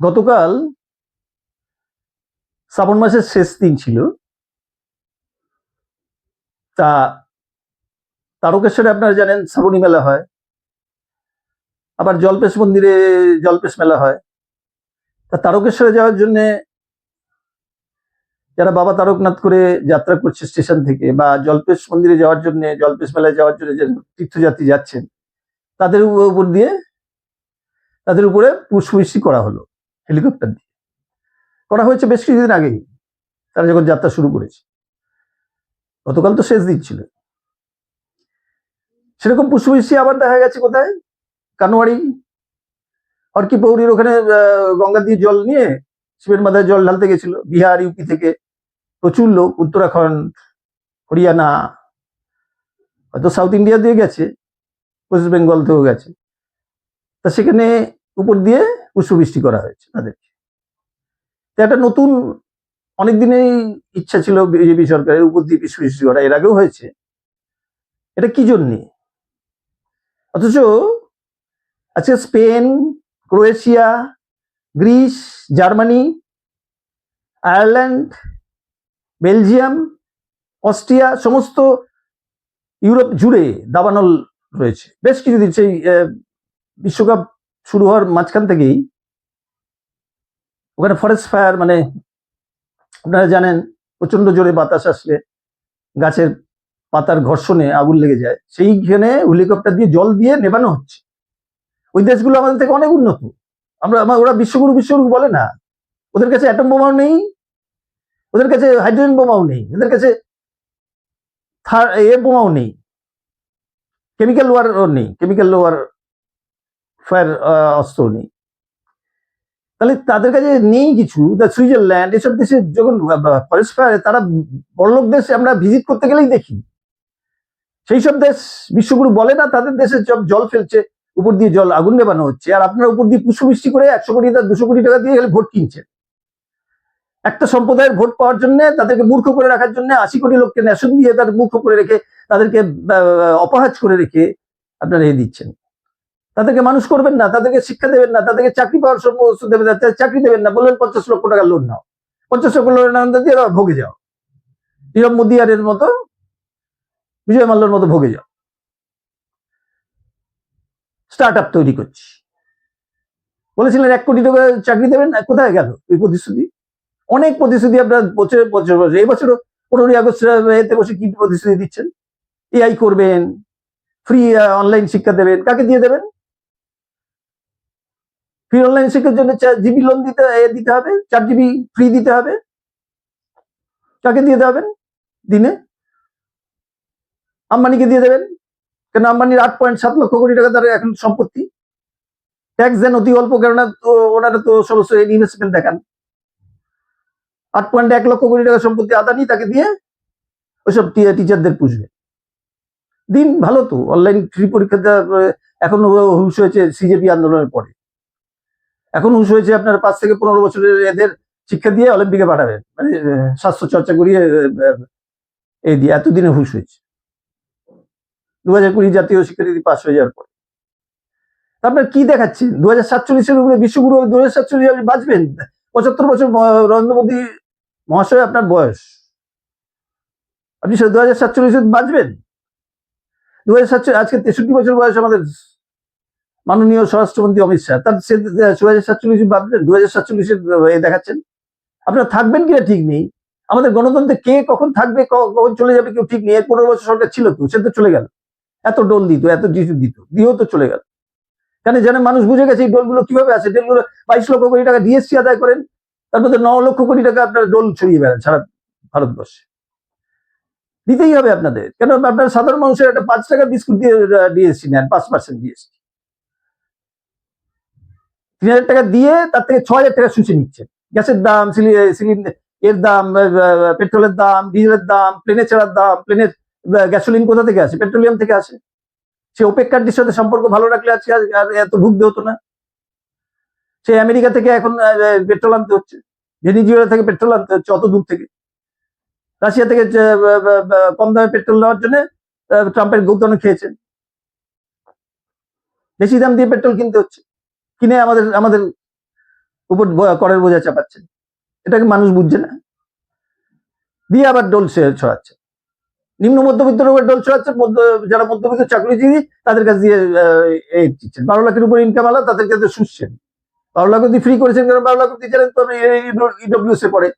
গতকাল শ্রাবণ মাসের শেষ দিন ছিল। তা তারকেশ্বরে আপনারা জানেন শ্রাবণী মেলা হয়, আবার জল্পেশ মন্দিরে জল্পেশ মেলা হয়। তা তারকেশ্বরে যাওয়ার জন্য যারা বাবা তারকনাথ করে যাত্রা করছে স্টেশন থেকে, বা জল্পেশ মন্দিরে যাওয়ার জন্য, জল্পেশ মেলায় যাওয়ার জন্য যে তীর্থযাত্রী যাচ্ছেন, তাদের উপর দিয়ে তাদের উপরে পুষ্পবৃষ্টি করা হলো, হেলিকপ্টার দিয়ে করা হয়েছে বেশ কিছুদিন আগেই, তারা যখন যাত্রা শুরু করেছে। গতকাল তো শেষ দিন ছিল। সেরকম পুষ্পবৃষ্টি আবার দেখা গেছে কোথায়, কানোয়াড়ি হরকি পৌরির ওখানে গঙ্গা দিয়ে জল নিয়ে শিবের মাথায় জল ঢালতে গেছিল বিহার ইউপি থেকে প্রচুর লোক, উত্তরাখণ্ড, হরিয়ানা, হয়তো সাউথ ইন্ডিয়া দিয়ে গেছে, ওয়েস্ট বেঙ্গল থেকেও গেছে। তা সেখানে উপর দিয়ে পুষ্পবৃষ্টি করা হয়েছে তাদেরকে। একটা নতুন, অনেকদিনেই ইচ্ছা ছিল বিজেপি সরকারের উপর দিয়ে পুষ্পবৃষ্টি করা, এর আগেও হয়েছে। এটা কি জন্যে? অথচ আজকে Spain, Croatia, Greece, Germany, Ireland, Belgium, Austria, সমস্ত ইউরোপ জুড়ে দাবানল রয়েছে বেশ কিছুদিন। সেই বিশ্বকাপ শুরু হওয়ার মাঝখান থেকেই ওখানে ফরেস্ট ফায়ার, মানে আপনারা জানেন প্রচন্ড জোরে বাতাস আসলে গাছের পাতার ঘর্ষণে আগুন লেগে যায়, সেইখানে হেলিকপ্টার দিয়ে জল দিয়ে নেবানো হচ্ছে। ওই দেশগুলো আমাদের থেকে অনেক উন্নত। ওরা বিশ্বগুরু বিশ্বগুরু বলে না, ওদের কাছে অ্যাটম বোমাও নেই, ওদের কাছে হাইড্রোজেন বোমাও নেই, ওদের কাছে বোমাও নেই, কেমিক্যাল ওয়ারও নেই, কেমিক্যাল ওয়ার ফায়ার অস্ত্র নেই। তাহলে তাদের কাছে নেই কিছু। সুইজারল্যান্ড, এসব দেশে যখন ফরেস্ট ফায়ার, তারা বড়লোক দেশ আমরা ভিজিট করতে গেলেই দেখি সেই সব দেশ বিশ্বগুরু বলে না, তাদের দেশে জল ফেলছে, উপর দিয়ে জল আগুন নেবানো হচ্ছে, আর আপনার উপর দিয়ে পুষ্পবৃষ্টি করে 100 কোটি 200 কোটি টাকা দিয়ে ভোট কিনছে। একটা সম্প্রদায়ের ভোট পাওয়ার জন্য, তাদেরকে মূর্খ করে রাখার জন্য 80 কোটি লোককে ন্যাশন দিয়ে তাদের মূর্খ করে রেখে, তাদেরকে অপহাজ করে রেখে আপনারা দিচ্ছেন। তাদেরকে মানুষ করবেন না, তাদেরকে শিক্ষা দেবেন না, তাদেরকে চাকরি পাওয়ার সমস্ত দেবেন না, চাকরি দেবেন না, বললেন 50 লক্ষ টাকা লোন নাও, 50 লক্ষ লোন দিয়ে ভোগে যাও, নীরব মোদী আর এর মতো, বিজয় মাল্যর মতো ভোগে যাও। স্টার্ট আপ তৈরি করছি বলেছিলেন, 1 কোটি টাকা চাকরি দেবেন, কোথায় গেল ওই প্রতিশ্রুতি? অনেক প্রতিশ্রুতি আপনার বছর বছর বছর, এই বছরও 15ই আগস্ট এতে বসে কি প্রতিশ্রুতি দিচ্ছেন? এআই করবেন, ফ্রি অনলাইন শিক্ষা দেবেন, কাকে দিয়ে দেবেন? ফ্রি অনলাইন শিক্ষার জন্য 4 জিবি লোন দিতে হবে, 4 জিবি ফ্রি দিতে হবে, কাকে দিয়ে দেবেন? দিনে আম্বানিকে দিয়ে দেবেন, কেন আম্বানির 8.7 লক্ষ কোটি টাকা তার এখন সম্পত্তি। ট্যাক্স দেন অতি অল্প, কেননা ওনারা তো সমস্ত ইনভেস্টমেন্ট দেখান। 8.1 লক্ষ কোটি টাকা সম্পত্তি আদানি, তাকে দিয়ে ওইসব টিচারদের পুষবে। দিন ভালো তো, অনলাইন ফ্রি পরীক্ষা এখন হুঁশ হয়েছে সিজেপি আন্দোলনের পরে, এখন হুঁশ হয়েছে আপনার 5 থেকে 15 বছরের এদের শিক্ষা দিয়ে অলিম্পিকে পাঠাবেন, মানে স্বাস্থ্য চর্চা করিয়ে এই দিয়ে এতদিনে হুঁশ হয়েছে 2020 জাতীয় শিক্ষানীতি পাস হয়ে যাওয়ার পর। আপনার কি দেখাচ্ছেন? 2047-এর উপরে বিশ্বগুরু 2047 বাঁচবেন? 75 বছর নরেন্দ্র মোদী মহাশয় আপনার বয়স, আপনি 2047 বাঁচবেন? 2047, আজকে 63 বছর বয়স আমাদের মাননীয় স্বরাষ্ট্রমন্ত্রী অমিত শাহ, তার 2047 বাঁচবেন? 2047 দেখাচ্ছেন। আপনারা থাকবেন কিনা ঠিক নেই। আমাদের গণতন্ত্রে কে কখন থাকবে, কখন চলে যাবে কেউ ঠিক নেই। 15 বছর সরকার ছিল তো, সে তো চলে গেল, এত ডোল দিত, এত কিছু দিয়েও তো চলে গেল। কেন জানে মানুষ বুঝে গেছে এই ডোলগুলো কিভাবে আছে। ডোলগুলো 22 লক্ষ কোটি টাকা ডিএসসি আদায় করেন, তার মধ্যে 9 লক্ষ কোটি টাকা আপনার ডোল ছড়িয়ে বেড়ান সারা ভারতবর্ষে। দিতেই হবে আপনাদের, কেন আপনার সাধারণ মানুষের একটা 5 টাকা বিস্কুট দিয়ে ডিএসসি নেন, 5% ডিএসসি, 3000 টাকা দিয়ে তার থেকে 6000 টাকা শুষে নিচ্ছেন। গ্যাসের দাম, এর দাম, পেট্রোলের দাম, ডিজেলের দাম, প্লেনে চড়ার দাম, প্লেনের গ্যাসোলিন কোথা থেকে আসে? পেট্রোলিয়াম থেকে আসে। সে ওপেক কান্ট্রির সাথে সম্পর্ক ভালো রাখলে আজকে আর এত ভুগতে হতো না। সে আমেরিকা থেকে এখন পেট্রোল আনতে হচ্ছে, ভেনিজুয়েলা থেকে পেট্রোল আনতে হচ্ছে অত দূর থেকে, রাশিয়া থেকে কম দামে পেট্রোল নেওয়ার জন্য ট্রাম্পের গৌতম খেয়েছেন, বেশি দাম দিয়ে পেট্রোল কিনতে হচ্ছে, কিনে আমাদের উপর করের বোঝা চাপাচ্ছেন, এটাকে মানুষ বুঝছে না, দিয়ে আবার ডোল ছড়াচ্ছে, নিম্ন মধ্যবিত্ত লোকের ডোল ছড়াচ্ছে, যারা মধ্যবিত্ত চাকরিজীবী তাদের কাছে দিয়ে দিচ্ছেন, 12 লাখের উপর ইনকাম আলা তাদের কাছে শুষছেন। 12 লাখ অব্দি ফ্রি করেছেন, কারণ 12 লাখ অব্দি জানেন তো ইডব্লিউএস এ পড়ে,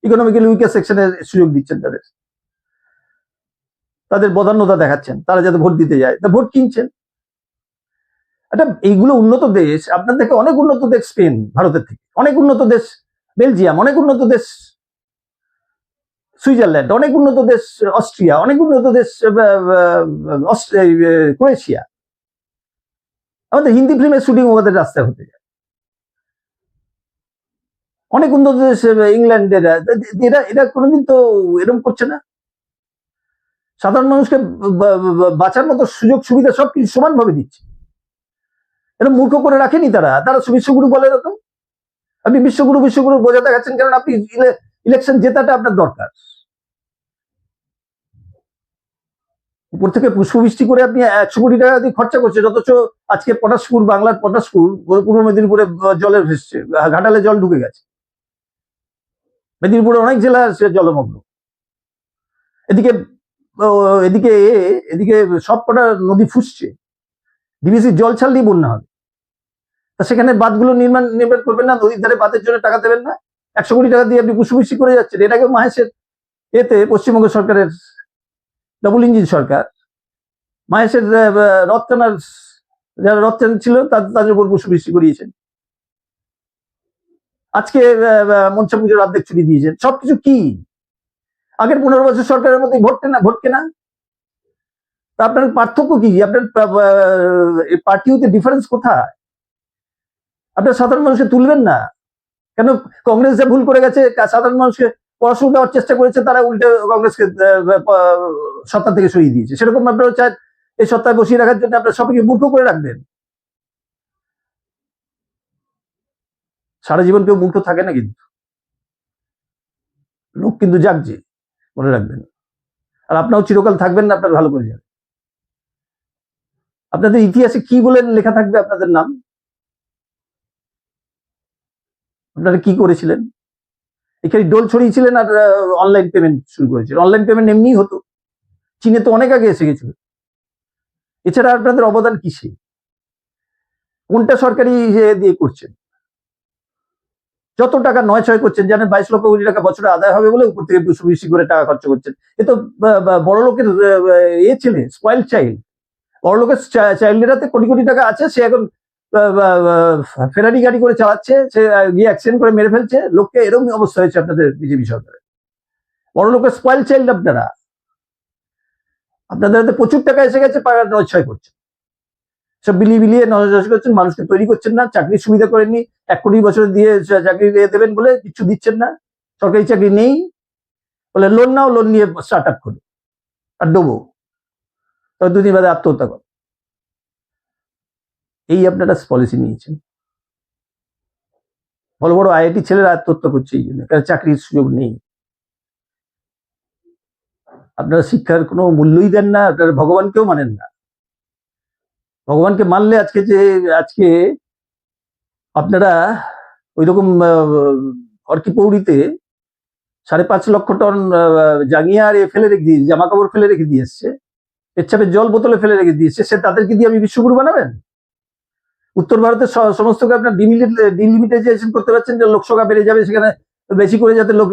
ইকোনমিক্যালি উইকার সেকশনে সুযোগ দিচ্ছেন, তাদের বদান্যতা দেখাচ্ছেন, তারা যাতে ভোট দিতে যায়, তা ভোট কিনছেন। এটা এইগুলো উন্নত দেশ, আপনার থেকে অনেক উন্নত দেশ স্পেন, ভারতের থেকে অনেক উন্নত দেশ বেলজিয়াম, অনেক উন্নত দেশ সুইজারল্যান্ড, অনেক উন্নত দেশ অস্ট্রিয়া, অনেক উন্নত দেশ ক্রোয়েশিয়া। আমাদের হিন্দি ফিল্মের শুটিং ওদের রাস্তায় হতে যায়। অনেক উন্নত দেশ ইংল্যান্ডের, এরা কোনোদিন তো এরকম করছে না। সাধারণ মানুষকে বাঁচার মতো সুযোগ সুবিধা সবকিছু সমানভাবে দিচ্ছে। এরকম মূর্খ করে রাখেনি তারা বিশ্বগুরু বলে এরকম। আপনি বিশ্বগুরু বোঝা দেখাচ্ছেন, কারণ আপনি ইলেকশন জেতাটা আপনার দরকার। উপর থেকে পুষ্পবৃষ্টি করে আপনি 100 কোটি টাকা দিয়ে খরচা করছেন, অথচ আজকে পটাশপুর, বাংলার পটাশপুর পূর্ব মেদিনীপুরে জলে ভেসছে, ঘাটালে জল ঢুকে গেছে, মেদিনীপুরে অনেক জেলা জলমগ্ন। এদিকে এদিকে এদিকে সবকটা নদী ফুসছে, ডিভিসির জল ছাড়লেই বন্যা হবে। তা সেখানে বাঁধগুলো নির্মাণ করবেন না, নদীর ধারে বাঁধের জন্য টাকা দেবেন না, 100 কোটি টাকা দিয়ে আপনি পুষ্পবৃষ্টি করে যাচ্ছেন। এটাকে মাহেশের এতে পশ্চিমবঙ্গ সরকারের ডাবল ইঞ্জিন সরকার মাহেশের রথ টানার, যারা রথ টান ছিল তাদের উপর পুষ্পবৃষ্টি করিয়েছেন। আজকে মনসা পুজোর অর্ধেক ছুটি দিয়েছেন। সবকিছু কি আগের 15 বছর সরকারের মধ্যে ভোট কেনা? তা আপনার পার্থক্য কি? আপনার পার্টি হতে ডিফারেন্স কোথায়? আপনার সাধারণ মানুষকে তুলবেন না কেন? কংগ্রেস যে ভুল করে গেছে, সাধারণ মানুষকে পড়াশোনা দেওয়ার চেষ্টা করেছে, তারা উল্টে কংগ্রেসকে সত্তা থেকে সরিয়ে দিয়েছে। সেরকম আপনারা চান এই সত্তায় বসিয়ে রাখার জন্য আপনার সবাইকে মূর্খ করে রাখবেন? সারা জীবন কেউ মূর্খ থাকে না, কিন্তু লোক কিন্তু জাগছে, মনে রাখবেন। আর আপনারাও চিরকাল থাকবেন না, আপনার ভালো করে যাবেন। আপনাদের ইতিহাসে কি বলে লেখা থাকবে আপনাদের নাম? আপনারা কি করেছিলেন? এখানে ডোল ছড়িয়েছিলেন আর অনলাইন পেমেন্ট শুরু করেছিলেন। অনলাইন পেমেন্ট এমনিই হতো, চীনে তো অনেক আগে এসে গেছিল। এছাড়া আপনাদের অবদান কিসে? কোনটা সরকারি দিয়ে করছেন? যত টাকা নয় ছয় করছেন, জানেন 22 লক্ষ কোটি টাকা বছরে আদায় হবে বলে উপর থেকে বেশি করে টাকা খরচ করছেন। এ তো বড় লোকের ছেলে, স্পয়েল চাইল্ড। বড় লোকের চাইল্ডেরাতে কোটি কোটি টাকা আছে, সে এখন ফেরারি গাড়ি করে চালাচ্ছে, সে গিয়ে অ্যাক্সিডেন্ট করে মেরে ফেলছে লোককে। এরকম অবস্থা হয়েছে আপনাদের বিজেপি সরকারের। বড় লোকের স্পয়েল চাইল্ড আপনারা। আপনাদের হাতে প্রচুর টাকা এসে গেছে, নয় ছয় করছে, সব বিলিয়ে নজর করছেন, মানুষকে তৈরি করছেন না, চাকরির সুবিধা করেননি। 1 কোটি বছর দিয়ে চাকরি দেবেন বলে কিছু দিচ্ছেন না, সরকারি চাকরি নেই বলে লোন নাও, লোন নিয়ে স্টার্ট আপ করো আর ডোবো, তবে 2 দিন বাদে আত্মহত্যা করো। এই আপনারা পলিসি নিয়েছেন। বড় বড় আইআইটি ছেলেরা আত্মহত্যা করছে এই জন্য, কারণ চাকরির সুযোগ নেই। আপনারা শিক্ষার কোনো মূল্যই দেন না, আপনারা ভগবানকেও মানেন না। ভগবানকে মানলে আজকে আপনারা ওই রকম হরকি পৌরিতে 5.5 লক্ষ টন জাঙ্গিয়া আর ফেলে রেখে দিয়ে, জামা কাপড় ফেলে রেখে দিয়ে এসছে, পেচ্ছাপের জল বোতলে ফেলে রেখে দিয়েছে, সে তাদেরকে দিয়ে আমি বিশ্বগুরু বানাবেন? উত্তর ভারতের সমস্ত আপনার ডিলিমিটাইজেশন করতে পারছেন, যে লোকসংখ্যা বেড়ে যাবে, সেখানে বেশি করে যাতে লোক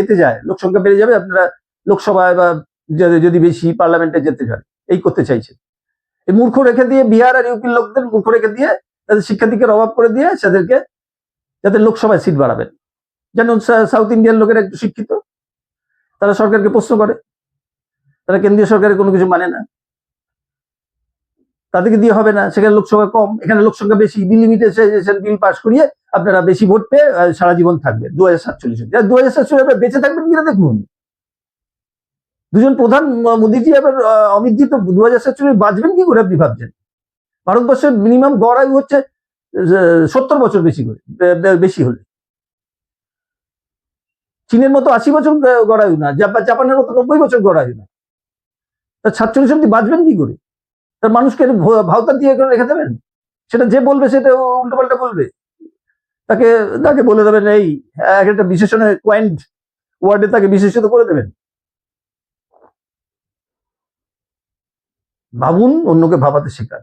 এতে যায়, লোকসংখ্যা বেড়ে যাবে, আপনারা লোকসভায় বা যদি বেশি পার্লামেন্টে যেতে চান, এই করতে চাইছেন। এই মূর্খ রেখে দিয়ে, বিহার আর ইউপির লোকদের মূর্খ রেখে দিয়ে, তাদের শিক্ষার্থীকে অভাব করে দিয়ে তাদেরকে যাতে লোকসভায় সিট বাড়াবেন। যেন সাউথ ইন্ডিয়ান লোকেরা একটু শিক্ষিত, তারা সরকারকে প্রশ্ন করে, তারা কেন্দ্রীয় সরকারের কোনো কিছু মানে না, তাদেরকে দিয়ে হবে না। সেখানে লোকসংখ্যা কম, এখানে লোকসংখ্যা বেশি, ডিলিমিটেশন বিল পাস করিয়ে আপনারা বেশি ভোট পেয়ে সারা জীবন থাকবেন 2047। 2047 আপনারা বেঁচে থাকবেন কিনা দেখুন। দুজন প্রধান, মোদীজি এবং অমিতজি, তো 2047 বাঁচবেন কি করে আপনি ভাবছেন? ভারতবর্ষের মিনিমাম গড় আয়ু হচ্ছে 70 বছর বেশি হলে। চীনের মতো 80 বছর গড় আয়ু না, জাপানের মতো 90 বছর গড় আয়ু না। তা 47 অব্দি বাঁচবেন কি করে? তার মানুষকে ভাওতা দিয়ে রেখে দেবেন? সেটা যে বলবে সেটা উল্টোপাল্টা বলবে। তাকে তাকে বলে দেবেন এই এক একটা বিশেষণে পয়েন্ট ওয়ার্ডে তাকে বিশেষিত করে দেবেন। ভাবুন, অন্যকে ভাবাতে শেখান।